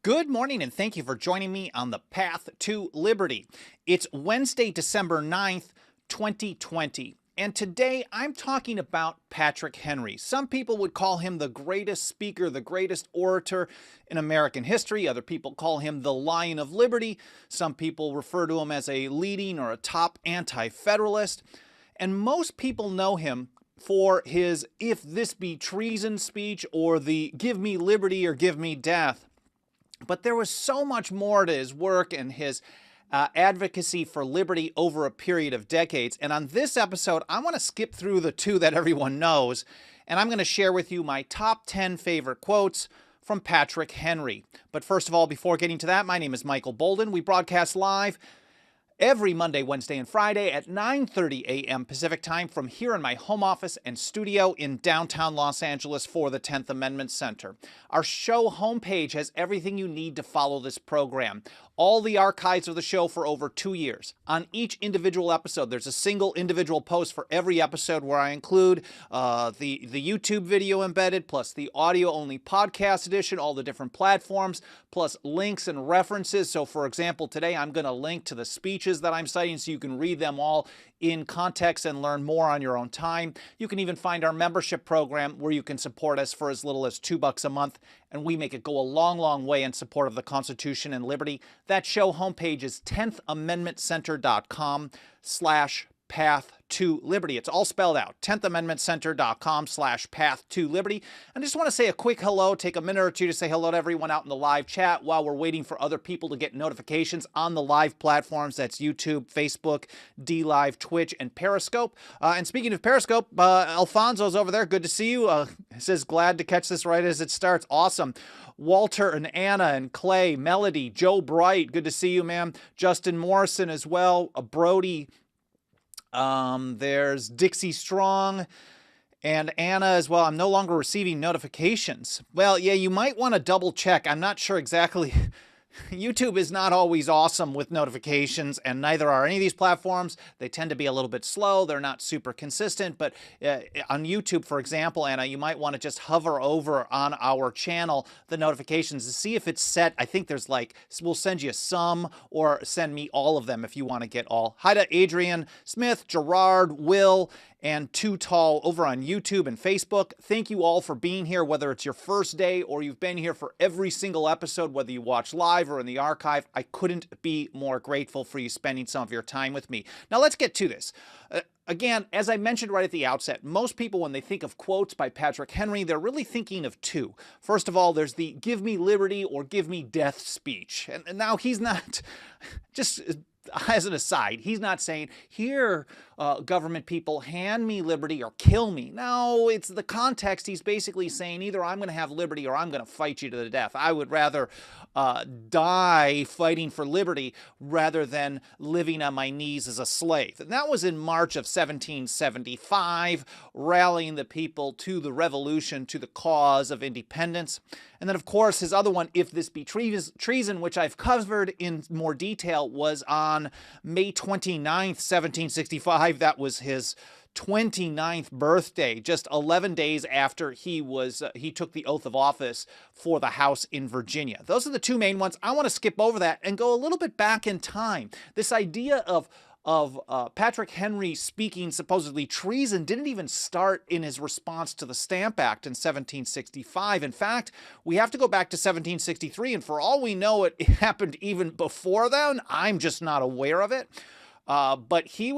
Good morning, and thank you for joining me on the Path to Liberty. It's Wednesday, December 9th, 2020, and today I'm talking about Patrick Henry. Some people would call him the greatest speaker, the greatest orator in American history. Other people call him the Lion of Liberty. Some people refer to him as a leading or a top anti-federalist. And most people know him for his "if this be treason" speech or the "give me liberty or give me death." But there was so much more to his work and his advocacy for liberty over a period of decades. And on this episode, I want to skip through the two that everyone knows, and I'm going to share with you my top 10 favorite quotes from Patrick Henry. But first of all, before getting to that, my name is Michael Bolden. We broadcast live every Monday, Wednesday, and Friday at 9:30 a.m. Pacific Time from here in my home office and studio in downtown Los Angeles for the 10th Amendment Center. Our show homepage has everything you need to follow this program. All the archives of the show for over 2 years. On each individual episode, there's a single individual post for every episode where I include the YouTube video embedded, plus the audio-only podcast edition, all the different platforms, plus links and references. So, for example, today I'm going to link to the speeches that I'm citing so you can read them all in context and learn more on your own time. You can even find our membership program where you can support us for as little as $2 a month, and we make it go a long, long way in support of the Constitution and liberty. That show homepage is 10thamendmentcenter.com/path to liberty. It's all spelled out, 10thamendmentcenter.com/path to liberty. I just want to say a quick hello, take a minute or two to say hello to everyone out in the live chat while we're waiting for other people to get notifications on the live platforms. That's YouTube, Facebook, DLive, Twitch, and Periscope. And speaking of Periscope, Alfonso's over there. Good to see you. Says glad to catch this right as it starts. Awesome. Walter and Anna and Clay, Melody, Joe Bright. Good to see you, ma'am. Justin Morrison as well. Brody. There's Dixie Strong and Anna as well. I'm no longer receiving notifications. Well, yeah, you might want to double check. I'm not sure exactly. YouTube is not always awesome with notifications, and neither are any of these platforms. They tend to be a little bit slow. They're not super consistent, but on YouTube, for example, Anna, you might want to just hover over on our channel, the notifications, to see if it's set. I think there's we'll send you some or send me all of them if you want to get all. Hi to Adrian Smith, Gerard, Will, and Too Tall over on YouTube and Facebook. Thank you all for being here, whether it's your first day or you've been here for every single episode, whether you watch live or in the archive. I couldn't be more grateful for you spending some of your time with me. Now let's get to this. Again, as I mentioned right at the outset, most people, when they think of quotes by Patrick Henry, they're really thinking of two. First of all, there's the "give me liberty or give me death" speech. And now he's not, just as an aside, he's not saying, here, government people, hand me liberty or kill me. No, it's the context. He's basically saying either I'm going to have liberty or I'm going to fight you to the death. I would rather die fighting for liberty rather than living on my knees as a slave. And that was in March of 1775, rallying the people to the revolution, to the cause of independence. And then, of course, his other one, "if this be treason," which I've covered in more detail, was on May 29th, 1765. That was his 29th birthday, just 11 days after he took the oath of office for the House in Virginia. Those are the two main ones. I want to skip over that and go a little bit back in time. This idea of Patrick Henry speaking supposedly treason didn't even start in his response to the Stamp Act in 1765. In fact, we have to go back to 1763, and for all we know, it happened even before then. I'm just not aware of it. But he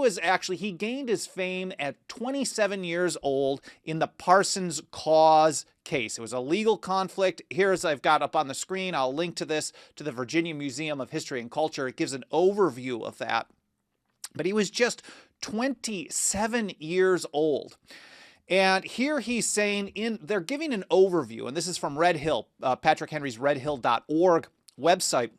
gained his fame at 27 years old in the Parsons Cause case. It was a legal conflict. Here's, I've got up on the screen, I'll link to this, to the Virginia Museum of History and Culture. It gives an overview of that. But he was just 27 years old. And here he's saying, they're giving an overview, and this is from Red Hill, Patrick Henry's redhill.org website.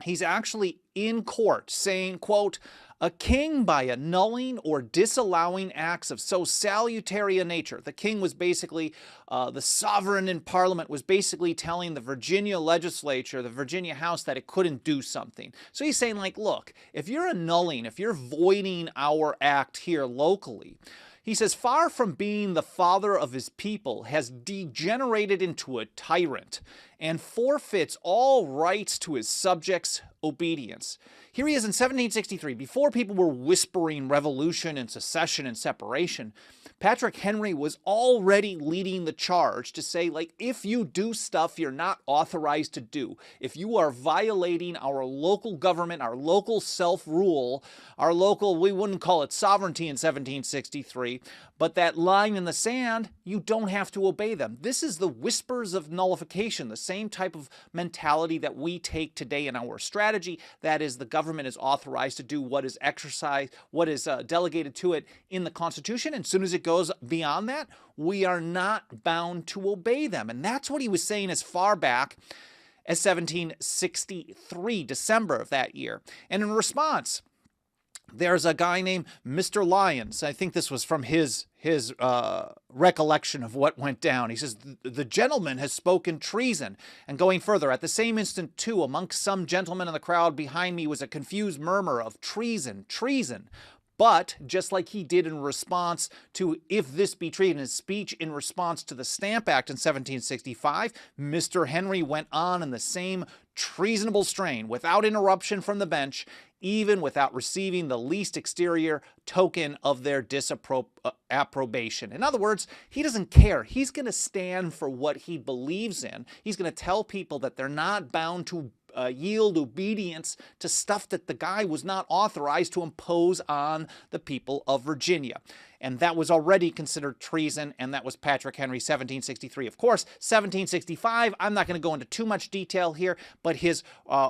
He's actually in court saying, quote, "A king by annulling or disallowing acts of so salutary a nature." The king was basically, the sovereign in Parliament was basically telling the Virginia legislature, the Virginia House, that it couldn't do something. So he's saying, look, if you're annulling, if you're voiding our act here locally, He says, far from being the father of his people, has degenerated into a tyrant and forfeits all rights to his subjects' obedience. Here he is in 1763, before people were whispering revolution and secession and separation. Patrick Henry was already leading the charge to say, like, if you do stuff you're not authorized to do, if you are violating our local government, our local self-rule, our local, we wouldn't call it sovereignty in 1763, but that line in the sand, you don't have to obey them. This is the whispers of nullification, the same type of mentality that we take today in our strategy. That is, the government is authorized to do what is exercised, what is delegated to it in the Constitution. And as soon as it goes beyond that, we are not bound to obey them. And that's what he was saying as far back as 1763, December of that year. And in response, there's a guy named Mr. Lyons. I think this was from his recollection of what went down. He says, the gentleman has spoken treason. And going further, at the same instant, too, amongst some gentlemen in the crowd behind me was a confused murmur of treason, treason. But, just like he did in response to if this be treason, his speech in response to the Stamp Act in 1765, Mr. Henry went on in the same treasonable strain, without interruption from the bench, even without receiving the least exterior token of their disapprobation. In other words, he doesn't care. He's going to stand for what he believes in. He's going to tell people that they're not bound to yield obedience to stuff that the guy was not authorized to impose on the people of Virginia. And that was already considered treason, and that was Patrick Henry, 1763. Of course, 1765, I'm not going to go into too much detail here, but his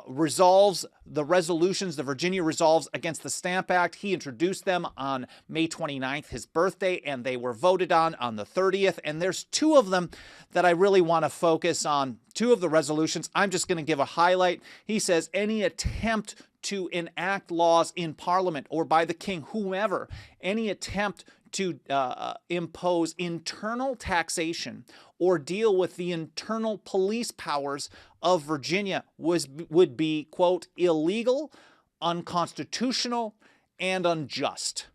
resolves, the resolutions, the Virginia resolves against the Stamp Act, he introduced them on May 29th, his birthday, and they were voted on the 30th. And there's two of them that I really want to focus on. Two of the resolutions, I'm just going to give a highlight. He says, any attempt to enact laws in Parliament or by the King, whomever, any attempt to impose internal taxation or deal with the internal police powers of Virginia would be, quote, illegal, unconstitutional, and unjust.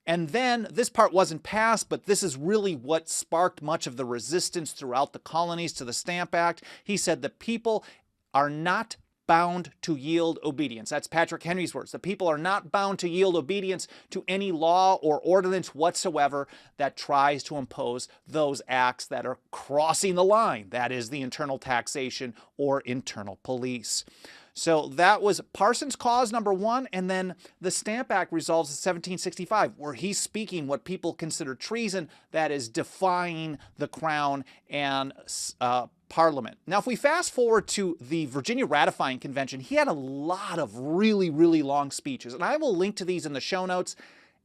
And then, this part wasn't passed, but this is really what sparked much of the resistance throughout the colonies to the Stamp Act. He said the people are not bound to yield obedience. That's Patrick Henry's words. The people are not bound to yield obedience to any law or ordinance whatsoever that tries to impose those acts that are crossing the line. That is the internal taxation or internal police. So that was Parsons' cause number one, and then the Stamp Act resolves in 1765, where he's speaking what people consider treason, that is defying the Crown and Parliament. Now, if we fast forward to the Virginia Ratifying Convention, he had a lot of really, really long speeches, and I will link to these in the show notes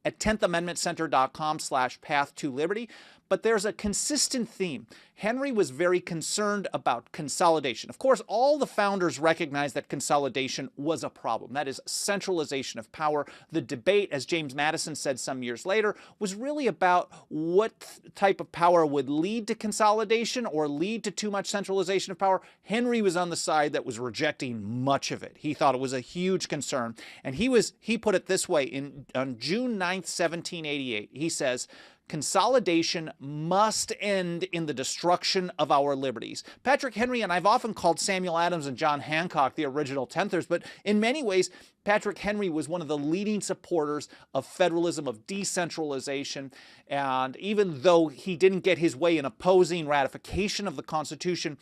at 10thamendmentcenter.com/path-to-liberty. But there's a consistent theme. Henry was very concerned about consolidation. Of course, all the founders recognized that consolidation was a problem. That is centralization of power. The debate, as James Madison said some years later, was really about what type of power would lead to consolidation or lead to too much centralization of power. Henry was on the side that was rejecting much of it. He thought it was a huge concern. And he put it this way on June 9th, 1788. He says, consolidation must end in the destruction of our liberties. Patrick Henry, and I've often called Samuel Adams and John Hancock the original Tenthers, but in many ways, Patrick Henry was one of the leading supporters of federalism, of decentralization, and even though he didn't get his way in opposing ratification of the Constitution,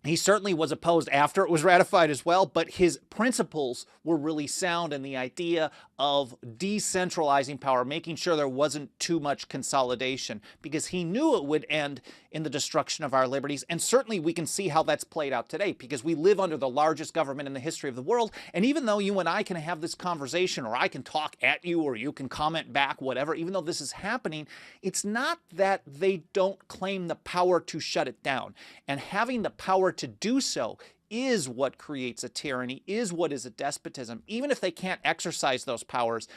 he certainly was opposed after it was ratified as well, but his principles were really sound in the idea of decentralizing power, making sure there wasn't too much consolidation, because he knew it would end in the destruction of our liberties. And certainly we can see how that's played out today, because we live under the largest government in the history of the world. And even though you and I can have this conversation, or I can talk at you, or you can comment back, whatever, even though this is happening, it's not that they don't claim the power to shut it down. And having the power to do so is what creates a tyranny, is what is a despotism, even if they can't exercise those powers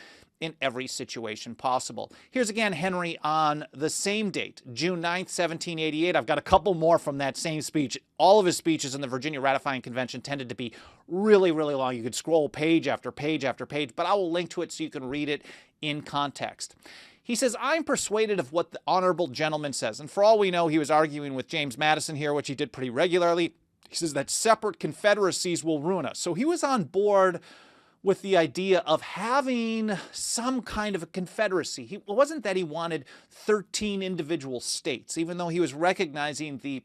in every situation possible. Here's again Henry on the same date, June 9th, 1788. I've got a couple more from that same speech. All of his speeches in the Virginia Ratifying Convention tended to be really, really long. You could scroll page after page after page, but I will link to it so you can read it in context. He says, I'm persuaded of what the honorable gentleman says. And for all we know, he was arguing with James Madison here, which he did pretty regularly. He says that separate confederacies will ruin us. So he was on board with the idea of having some kind of a confederacy. It wasn't that he wanted 13 individual states, even though he was recognizing the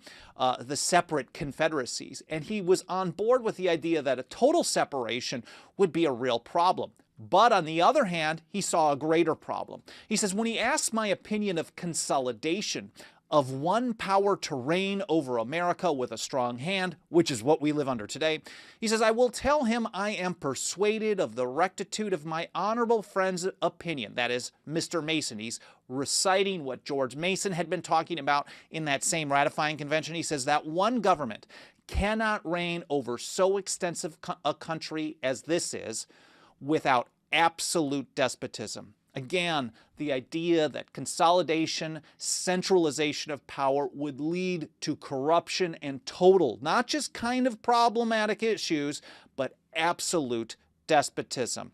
separate confederacies. And he was on board with the idea that a total separation would be a real problem. But on the other hand, he saw a greater problem. He says, when he asks my opinion of consolidation, of one power to reign over America with a strong hand, which is what we live under today, he says, I will tell him I am persuaded of the rectitude of my honorable friend's opinion. That is Mr. Mason. He's reciting what George Mason had been talking about in that same ratifying convention. He says that one government cannot reign over so extensive a country as this is without absolute despotism. Again, the idea that consolidation, centralization of power would lead to corruption and total, not just kind of problematic issues, but absolute despotism.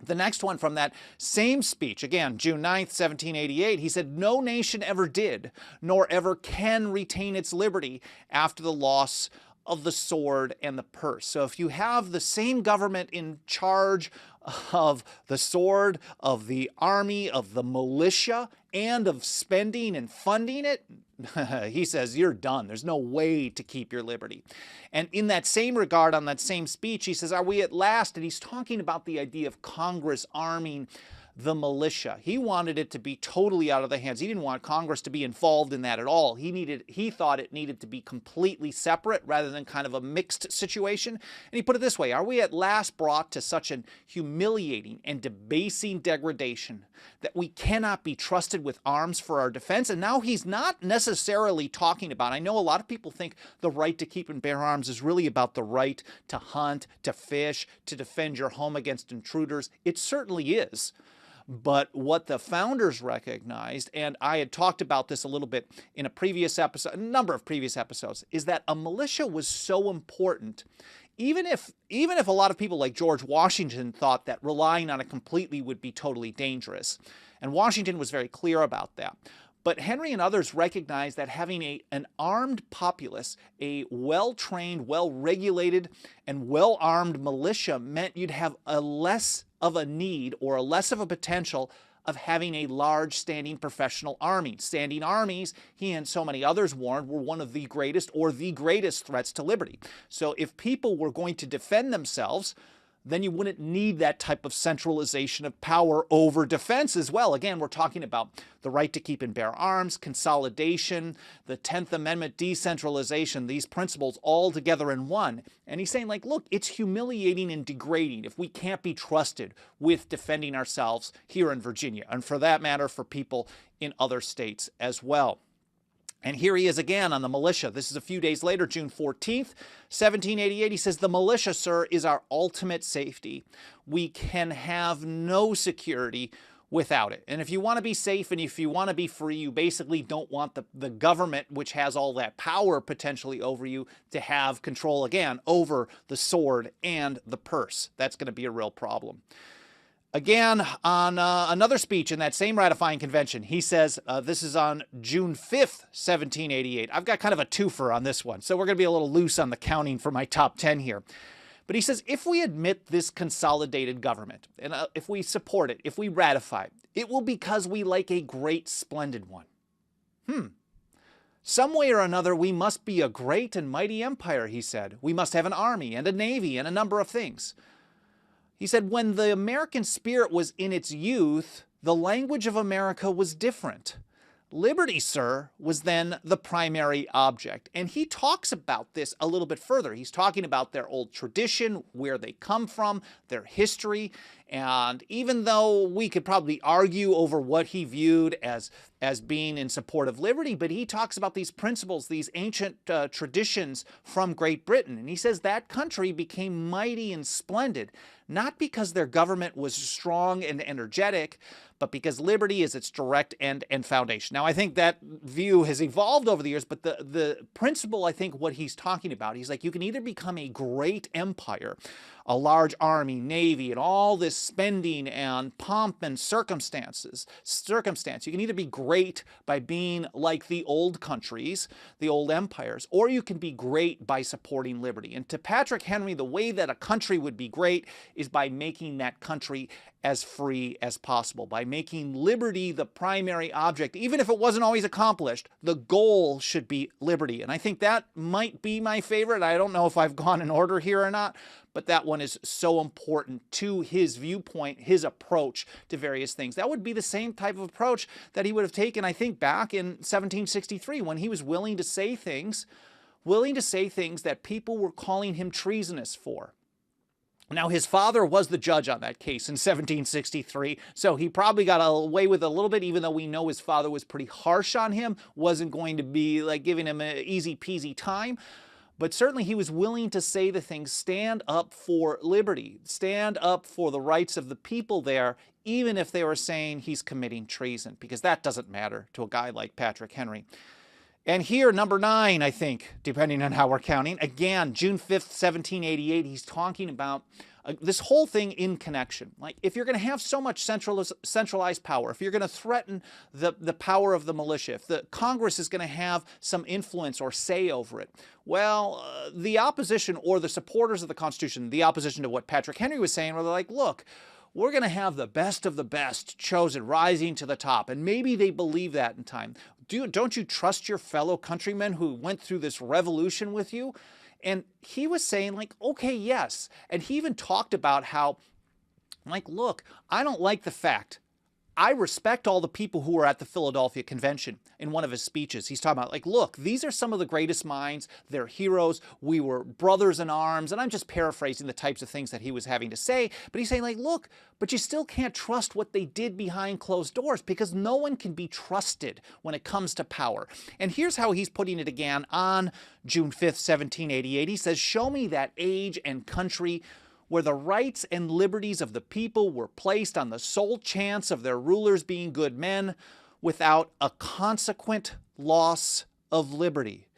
The next one from that same speech, again, June 9th, 1788, he said, no nation ever did, nor ever can retain its liberty after the loss of the sword and the purse. So if you have the same government in charge of the sword, of the army, of the militia, and of spending and funding it, he says, you're done. There's no way to keep your liberty. And in that same regard, on that same speech, he says, are we at last? And he's talking about the idea of Congress arming the militia. He wanted it to be totally out of the hands. He didn't want Congress to be involved in that at all. He thought it needed to be completely separate rather than kind of a mixed situation. And he put it this way, are we at last brought to such an humiliating and debasing degradation that we cannot be trusted with arms for our defense? And now he's not necessarily talking about, I know a lot of people think the right to keep and bear arms is really about the right to hunt, to fish, to defend your home against intruders. It certainly is. But what the founders recognized, and I had talked about this a little bit in a previous episode, a number of previous episodes, is that a militia was so important, even if a lot of people like George Washington thought that relying on it completely would be totally dangerous. And Washington was very clear about that. But Henry and others recognized that having an armed populace, a well-trained, well-regulated, and well-armed militia meant you'd have a less of a need or a less of a potential of having a large standing professional army. Standing armies, he and so many others warned, were one of the greatest or the greatest threats to liberty. So if people were going to defend themselves, then you wouldn't need that type of centralization of power over defense as well. Again, we're talking about the right to keep and bear arms, consolidation, the 10th Amendment, decentralization, these principles all together in one. And he's saying, like, look, it's humiliating and degrading if we can't be trusted with defending ourselves here in Virginia, and for that matter, for people in other states as well. And here he is again on the militia. This is a few days later, June 14th, 1788. He says, the militia, sir, is our ultimate safety. We can have no security without it. And if you want to be safe and if you want to be free, you basically don't want the government, which has all that power potentially over you, to have control again over the sword and the purse. That's going to be a real problem. Again, on another speech in that same ratifying convention, he says, this is on June 5th, 1788. I've got kind of a twofer on this one, so we're going to be a little loose on the counting for my top 10 here. But he says, if we admit this consolidated government, and if we support it, if we ratify it, it will be because we like a great, splendid one. Some way or another, we must be a great and mighty empire, he said. We must have an army and a navy and a number of things. He said, when the American spirit was in its youth, the language of America was different. Liberty, sir, was then the primary object. And he talks about this a little bit further. He's talking about their old tradition, where they come from, their history. And even though we could probably argue over what he viewed as being in support of liberty, but he talks about these principles, these ancient traditions from Great Britain. And he says that country became mighty and splendid, not because their government was strong and energetic, but because liberty is its direct end and foundation. Now, I think that view has evolved over the years, but the principle, I think what he's talking about, he's like, you can either become a great empire a large army, navy, and all this spending and pomp and circumstance. You can either be great by being like the old countries, the old empires, or you can be great by supporting liberty. And to Patrick Henry, the way that a country would be great is by making that country as free as possible, by making liberty the primary object. Even if it wasn't always accomplished, the goal should be liberty. And I think that might be my favorite. I don't know if I've gone in order here or not, but that one is so important to his viewpoint, his approach to various things. That would be the same type of approach that he would have taken, I think, back in 1763, when he was willing to say things that people were calling him treasonous for. Now, his father was the judge on that case in 1763, so he probably got away with it a little bit, even though we know his father was pretty harsh on him, wasn't going to be like giving him an easy peasy time. But certainly he was willing to say the things, stand up for liberty, stand up for the rights of the people there, even if they were saying he's committing treason, because that doesn't matter to a guy like Patrick Henry. And here, number 9, I think, depending on how we're counting, again, June 5th, 1788, he's talking about this whole thing in connection. Like, if you're going to have so much centralized power, if you're going to threaten the power of the militia, if the Congress is going to have some influence or say over it, well, the opposition or the supporters of the Constitution, the opposition to what Patrick Henry was saying, were like, look, we're going to have the best of the best chosen, rising to the top. And maybe they believe that in time. Don't you trust your fellow countrymen who went through this revolution with you? And he was saying, like, okay, yes. And he even talked about how, like, look, I don't like the fact, I respect all the people who were at the Philadelphia Convention. In one of his speeches, he's talking about, like, look, these are some of the greatest minds. They're heroes. We were brothers in arms. And I'm just paraphrasing the types of things that he was having to say. But he's saying, like, look, but you still can't trust what they did behind closed doors, because no one can be trusted when it comes to power. And here's how he's putting it again on June 5th, 1788. He says, show me that age and country where the rights and liberties of the people were placed on the sole chance of their rulers being good men, without a consequent loss of liberty.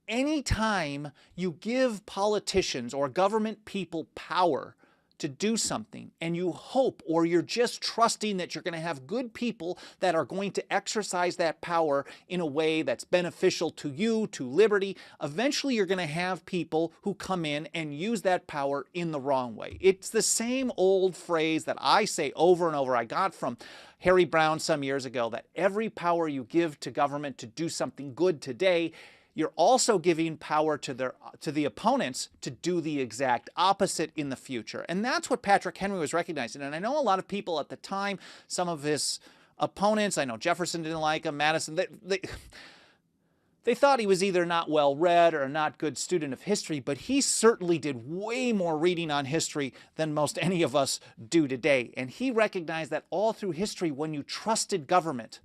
Anytime you give politicians or government people power to do something, and you hope, or you're just trusting that you're going to have good people that are going to exercise that power in a way that's beneficial to you, to liberty, eventually you're going to have people who come in and use that power in the wrong way. It's the same old phrase that I say over and over. I got from Harry Brown some years ago, that every power you give to government to do something good today, you're also giving power to the opponents to do the exact opposite in the future. And that's what Patrick Henry was recognizing. And I know a lot of people at the time, some of his opponents, I know Jefferson didn't like him, Madison, they thought he was either not well read or a not good student of history, but he certainly did way more reading on history than most any of us do today. And he recognized that all through history, when you trusted government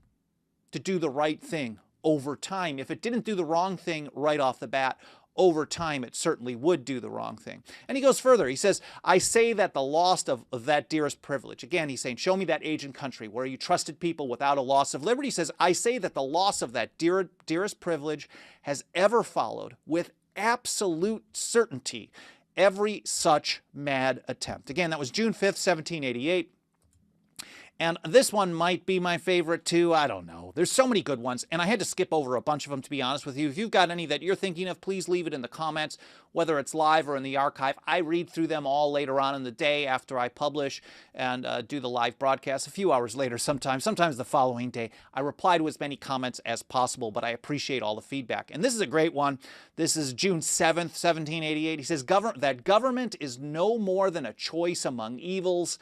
to do the right thing, over time, if it didn't do the wrong thing right off the bat, over time it certainly would do the wrong thing. And he goes further. He says, I say that the loss of that dearest privilege. Again, he's saying, show me that age and country where you trusted people without a loss of liberty. He says, I say that the loss of that dearest privilege has ever followed with absolute certainty every such mad attempt. Again, that was June 5th, 1788. And this one might be my favorite too. I don't know. There's so many good ones, and I had to skip over a bunch of them, to be honest with you. If you've got any that you're thinking of, please leave it in the comments, whether it's live or in the archive. I read through them all later on in the day after I publish and do the live broadcast a few hours later sometimes the following day. I reply to as many comments as possible, but I appreciate all the feedback. And this is a great one. This is June 7th, 1788. He says, that government is no more than a choice among evils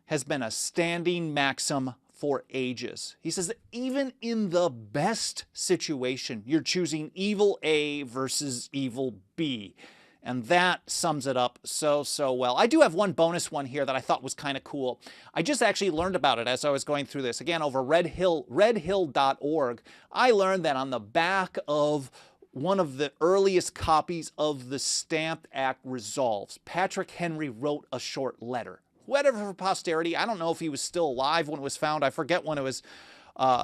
has been a standing maxim for ages. He says that even in the best situation, you're choosing evil A versus evil B. And that sums it up so well. I do have one bonus one here that I thought was kind of cool. I just actually learned about it as I was going through this. Again, over redhill.org, I learned that on the back of one of the earliest copies of the Stamp Act Resolves, Patrick Henry wrote a short letter. Whatever for posterity. I don't know if he was still alive when it was found. I forget when it was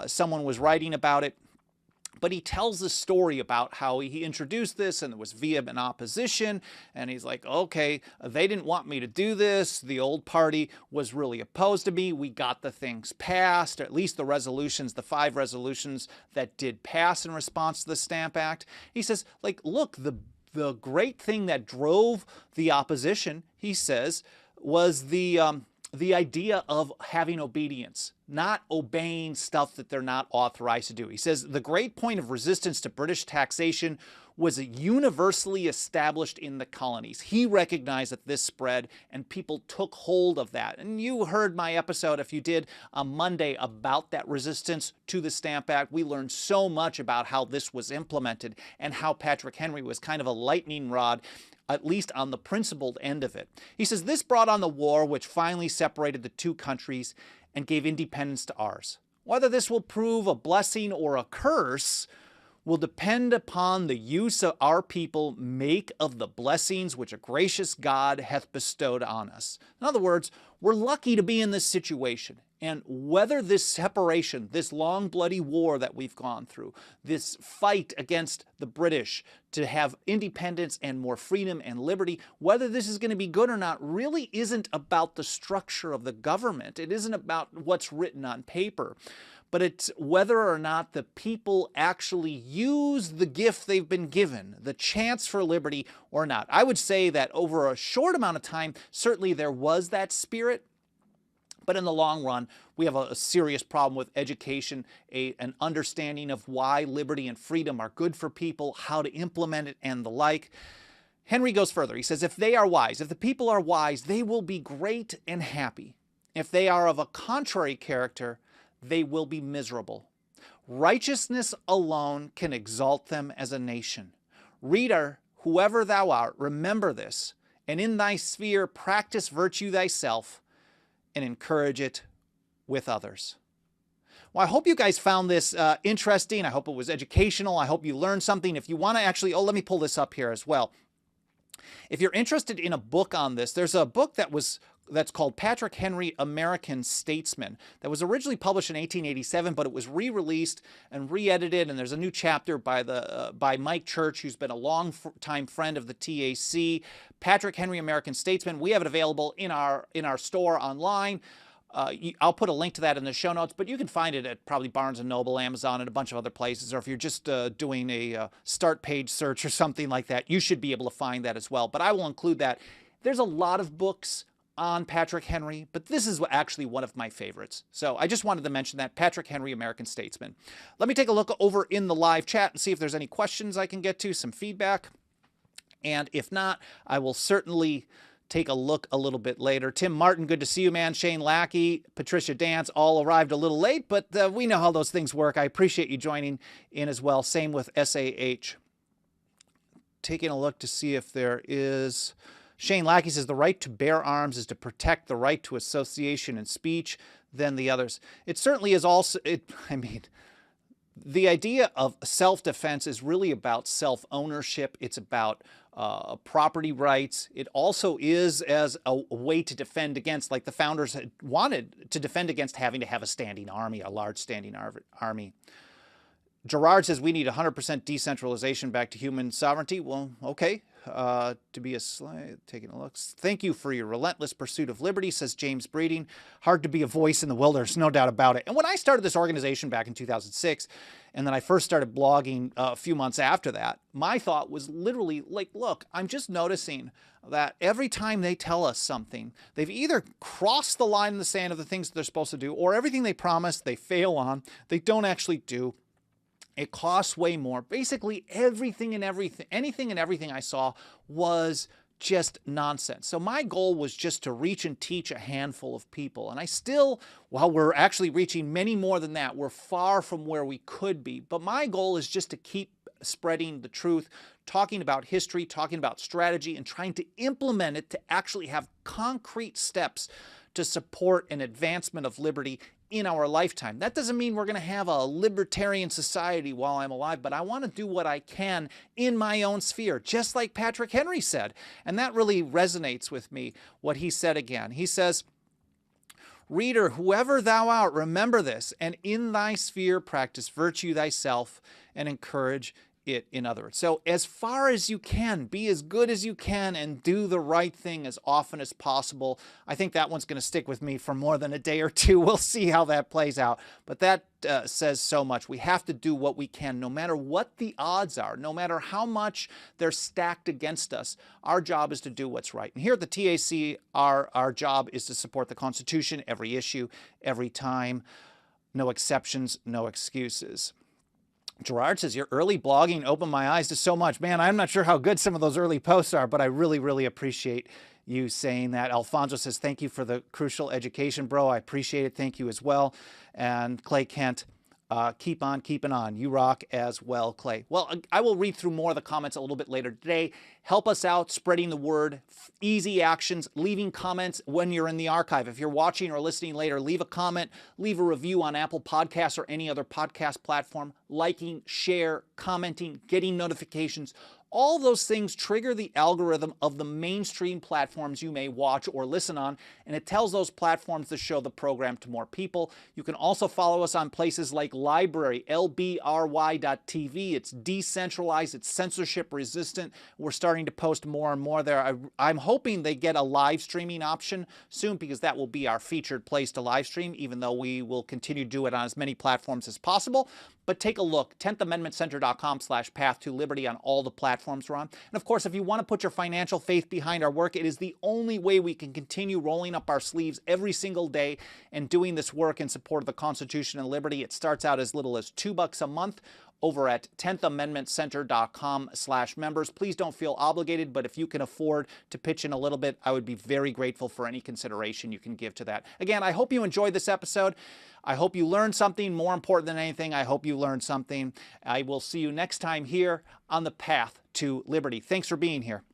someone was writing about it. But he tells this story about how he introduced this and there was vehement opposition. And he's like, okay, they didn't want me to do this. The old party was really opposed to me. We got the things passed, or at least the resolutions, the 5 resolutions that did pass in response to the Stamp Act. He says, like, look, the great thing that drove the opposition, he says, was the idea of having obedience, not obeying stuff that they're not authorized to do. He says the great point of resistance to British taxation was universally established in the colonies. He recognized that this spread and people took hold of that. And you heard my episode, if you did, on Monday about that resistance to the Stamp Act. We learned so much about how this was implemented and how Patrick Henry was kind of a lightning rod, at least on the principled end of it. He says this brought on the war which finally separated the 2 countries and gave independence to ours. Whether this will prove a blessing or a curse will depend upon the use of our people make of the blessings which a gracious God hath bestowed on us. In other words, we're lucky to be in this situation. And whether this separation, this long bloody war that we've gone through, this fight against the British to have independence and more freedom and liberty, whether this is going to be good or not really isn't about the structure of the government. It isn't about what's written on paper. But it's whether or not the people actually use the gift they've been given, the chance for liberty or not. I would say that over a short amount of time, certainly there was that spirit. But in the long run, we have a serious problem with education, an understanding of why liberty and freedom are good for people, how to implement it, and the like. Henry goes further. He says, if they are wise, if the people are wise, they will be great and happy. If they are of a contrary character, they will be miserable. Righteousness alone can exalt them as a nation. Reader, whoever thou art, remember this, and in thy sphere practice virtue thyself, and encourage it with others. Well, I hope you guys found this interesting. I hope it was educational. I hope you learned something. If you want to actually, let me pull this up here as well. If you're interested in a book on this, there's a book that's called Patrick Henry, American Statesman, that was originally published in 1887, but it was re-released and re-edited, and there's a new chapter by Mike Church, who's been a long-time friend of the TAC. Patrick Henry, American Statesman. We have it available in our store online. I'll put a link to that in the show notes, but you can find it at probably Barnes & Noble, Amazon, and a bunch of other places. Or if you're just doing a start page search or something like that, you should be able to find that as well. But I will include that. There's a lot of books on Patrick Henry, but this is actually one of my favorites. So I just wanted to mention that, Patrick Henry, American Statesman. Let me take a look over in the live chat and see if there's any questions I can get to, some feedback. And if not, I will certainly take a look a little bit later. Tim Martin, good to see you, man. Shane Lackey, Patricia Dance, all arrived a little late, but we know how those things work. I appreciate you joining in as well. Same with SAH. Taking a look to see if there is... Shane Lackey says the right to bear arms is to protect the right to association and speech than the others. It certainly is also, the idea of self-defense is really about self-ownership. It's about property rights. It also is as a way to defend against, like the founders had wanted to defend against having to have a standing army, a large standing army. Gerard says we need 100% decentralization back to human sovereignty. Well, okay. To be a slave, taking a look. Thank you for your relentless pursuit of liberty, says James Breeding. Hard to be a voice in the wilderness, no doubt about it. And when I started this organization back in 2006, and then I first started blogging a few months after that, my thought was literally like, look, I'm just noticing that every time they tell us something, they've either crossed the line in the sand of the things that they're supposed to do, or everything they promise, they fail on, they don't actually do. It costs way more. Basically, anything and everything I saw was just nonsense. So my goal was just to reach and teach a handful of people. And I still, while we're actually reaching many more than that, we're far from where we could be. But my goal is just to keep spreading the truth, talking about history, talking about strategy, and trying to implement it to actually have concrete steps to support an advancement of liberty in our lifetime. That doesn't mean we're going to have a libertarian society while I'm alive, but I want to do what I can in my own sphere, just like Patrick Henry said. And that really resonates with me, what he said again. He says, Reader, whoever thou art, remember this, and in thy sphere practice virtue thyself, and encourage it in others. So as far as you can, be as good as you can and do the right thing as often as possible. I think that one's going to stick with me for more than a day or two. We'll see how that plays out. But that says so much. We have to do what we can, no matter what the odds are, no matter how much they're stacked against us. Our job is to do what's right. And here at the TAC, our job is to support the Constitution, every issue, every time. No exceptions, no excuses. Gerard says, your early blogging opened my eyes to so much. Man, I'm not sure how good some of those early posts are, but I really, really appreciate you saying that. Alfonso says, thank you for the crucial education, bro. I appreciate it. Thank you as well. And Clay Kent, keep on keeping on. You rock as well, Clay. Well, I will read through more of the comments a little bit later today. Help us out spreading the word, easy actions, leaving comments when you're in the archive. If you're watching or listening later, leave a comment, leave a review on Apple Podcasts or any other podcast platform, liking, share, commenting, getting notifications. All those things trigger the algorithm of the mainstream platforms you may watch or listen on, and it tells those platforms to show the program to more people. You can also follow us on places like Library, lbry.tv. It's decentralized, it's censorship resistant. We're starting to post more and more there. I'm hoping they get a live streaming option soon, because that will be our featured place to live stream, even though we will continue to do it on as many platforms as possible. But take a look, 10thamendmentcenter.com/path to liberty on all the platforms we're on. And of course, if you want to put your financial faith behind our work, it is the only way we can continue rolling up our sleeves every single day and doing this work in support of the Constitution and liberty. It starts out as little as $2 a month over at 10thamendmentcenter.com/members. Please don't feel obligated, but if you can afford to pitch in a little bit, I would be very grateful for any consideration you can give to that. Again, I hope you enjoyed this episode. I hope you learned something. More important than anything, I hope you learned something. I will see you next time here on the path to liberty. Thanks for being here.